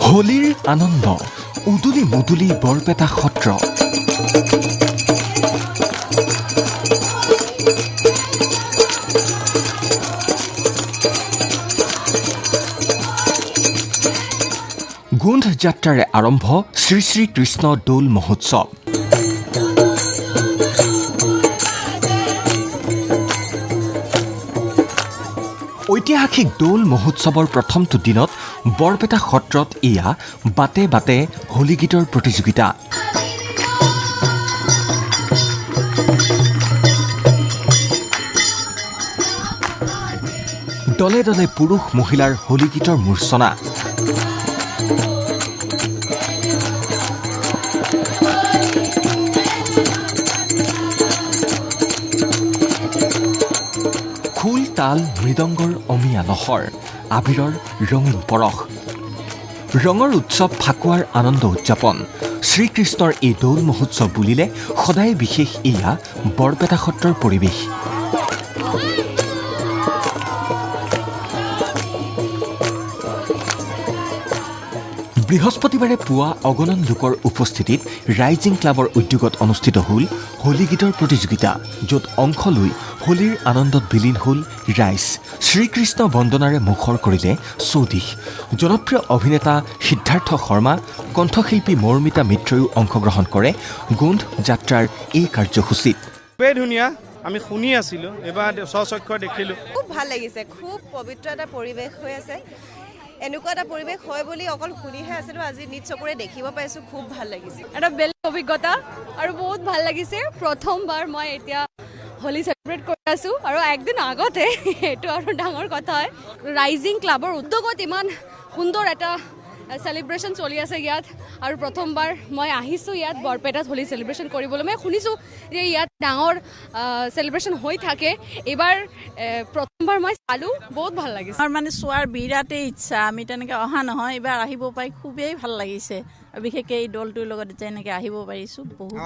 হোলীৰ আনন্দ উদুলি মুদুলি বৰপেটা সত্ৰ। গোন্ধ যাত্ৰাৰে আৰম্ভ শ্ৰী শ্ৰী কৃষ্ণ দৌল মহোৎসৱ। ঐতিহাসিক দৌল মহোৎসৱৰ প্ৰথমটো দিনত বৰপেটা সত্ৰত এয়া বাটে বাটে হোলী গীতৰ প্ৰতিযোগিতা। দলে দলে পুৰুষ মহিলাৰ হোলী গীতৰ মূৰ্ছনা। খোল তাল মৃদংগৰ অমিয়া লহৰ, আবিৰৰ ৰঙীন পৰশ। ৰঙৰ উৎসৱ ফাকুৱাৰ আনন্দ উদযাপন। শ্ৰীকৃষ্ণৰ এই দৌল মহোৎসৱ বুলিলে সদায় বিশেষ এয়া বৰপেটা সত্ৰৰ পৰিৱেশ। বৃহস্পতিবাৰে পুৱা অগণন লোকৰ উপস্থিতিত ৰাইজিং ক্লাবৰ উদ্যোগত অনুষ্ঠিত হ'ল হোলী গীতৰ প্ৰতিযোগিতা, য'ত অংশ লৈ হোলীৰ আনন্দত বিলীন হ'ল ৰাইজ। শ্ৰীকৃষ্ণ বন্দনাৰে মুখৰ কৰিলে চৌদিশ। জনপ্ৰিয় অভিনেতা সিদ্ধাৰ্থ শৰ্মা, কণ্ঠশিল্পী মৌমিতা মিত্ৰইও অংশগ্ৰহণ কৰে গোন্ধ যাত্ৰাৰ এই কাৰ্যসূচীত। খুবেই ধুনীয়া, আমি শুনি আছিলোঁ, এবাৰ স্বচক্ষে দেখিলোঁ। খুব ভাল লাগিছে, খুব পবিত্ৰ এটা পৰিৱেশ হৈ আছে। এনেকুৱা এটা পৰিৱেশ হয় বুলি অকল শুনিহে আছিলোঁ, আজি নিজ চকুৰে দেখিব পাইছোঁ, খুব ভাল লাগিছে। এটা বেলেগ অভিজ্ঞতা আৰু বহুত ভাল লাগিছে। প্ৰথমবাৰ মই এতিয়া হোলী চেলিব্ৰেট কৰি আছোঁ আৰু একদিন আগতে, এইটো আৰু ডাঙৰ কথা হয়। ৰাইজিং ক্লাবৰ উদ্যোগত ইমান সুন্দৰ এটা চেলিব্ৰেশ্যন চলি আছে ইয়াত, আৰু প্ৰথমবাৰ মই আহিছোঁ ইয়াত বৰপেটাত হোলী চেলিব্ৰেশ্যন কৰিবলৈ। মই শুনিছোঁ যে ইয়াত ডাঙৰ চেলিব্ৰেশ্যন হৈ থাকে, এইবাৰ প্ৰথমবাৰ মই চালোঁ, বহুত ভাল লাগিছে। আমাৰ মানে চোৱাৰ বিৰাটেই ইচ্ছা, আমি তেনেকৈ অহা নহয়, এইবাৰ আহিব পাই খুবেই ভাল লাগিছে, আৰু বিশেষকৈ এই দলটোৰ লগত যেনেকৈ আহিব পাৰিছোঁ বহুত।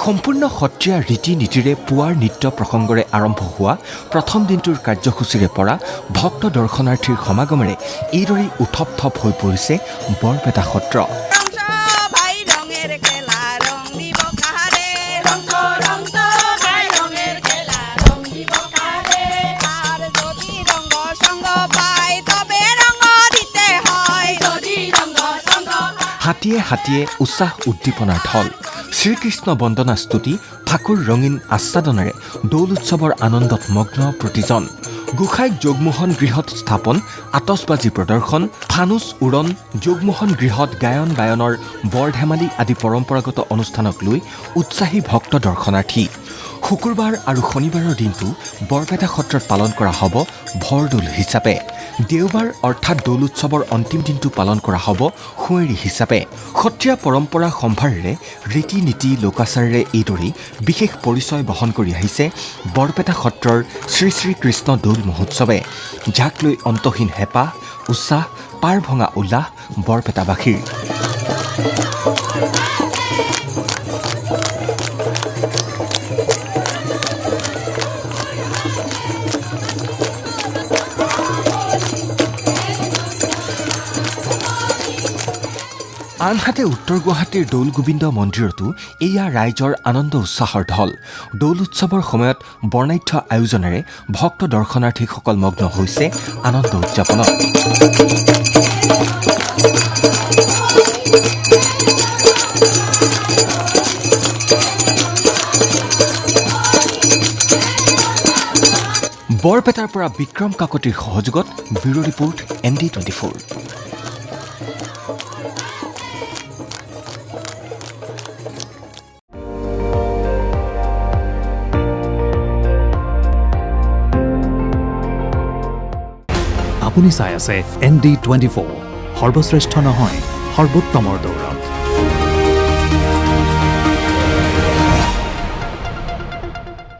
সম্পূৰ্ণ সত্ৰীয়া ৰীতি নীতিৰে পুৱাৰ নৃত্য প্ৰসংগৰে আৰম্ভ হোৱা প্ৰথম দিনটোৰ কাৰ্যসূচীৰে পৰা ভক্ত দৰ্শনাৰ্থীৰ সমাগমেৰে এইদৰেই উথপ থপ হৈ পৰিছে বৰপেটা সত্ৰ। হাতীয়ে হাতীয়ে উৎসাহ উদ্দীপনাৰ ঢল। শ্ৰীকৃষ্ণ বন্দনা স্তুতি, ফাকুৰ ৰঙীন আস্বাদনেৰে দৌল উৎসৱৰ আনন্দত মগ্ন প্ৰতিজন। গোসাঁইক যোগমোহন গৃহত স্থাপন, আতচবাজী প্ৰদৰ্শন, ফানুচ উৰণ, যোগমোহন গৃহত গায়ন বায়নৰ বৰ ধেমালি আদি পৰম্পৰাগত অনুষ্ঠানক লৈ উৎসাহী ভক্ত দৰ্শনাৰ্থী। শুকুৰবাৰ আৰু শনিবাৰৰ দিনটো বৰপেটা সত্ৰত পালন কৰা হ'ব ভৰদৌল হিচাপে। দেওবাৰ অৰ্থাৎ দৌল উৎসৱৰ অন্তিম দিনটো পালন কৰা হ'ব সুঁৱৰী হিচাপে। সত্ৰীয়া পৰম্পৰা সম্ভাৰেৰে ৰীতি নীতি লোকাচাৰেৰে এইদৰেই বিশেষ পৰিচয় বহন কৰি আহিছে বৰপেটা সত্ৰৰ শ্ৰী শ্ৰী কৃষ্ণ দৌল মহোৎসৱে, যাক লৈ অন্তহীন হেঁপাহ, উৎসাহ, পাৰ ভঙা উল্লাস বৰপেটাবাসীৰ। আনহাতে উত্তৰ গুৱাহাটীৰ দৌল গোবিন্দ মন্দিৰতো এয়া ৰাইজৰ আনন্দ উৎসাহৰ ঢল। দৌল উৎসৱৰ সময়ত বৰ্ণাঢ্য আয়োজনেৰে ভক্ত দৰ্শনাৰ্থীসকল মগ্ন হৈছে আনন্দ উদযাপনত। বৰপেটাৰ পৰা বিক্ৰম কাকতিৰ সহযোগত ব্যুৰ' ৰিপৰ্ট ND24। আপুনি চাই আছে ND24, সৰ্বশ্ৰেষ্ঠ নহয়, সৰ্বোত্তমৰ দৌৰত।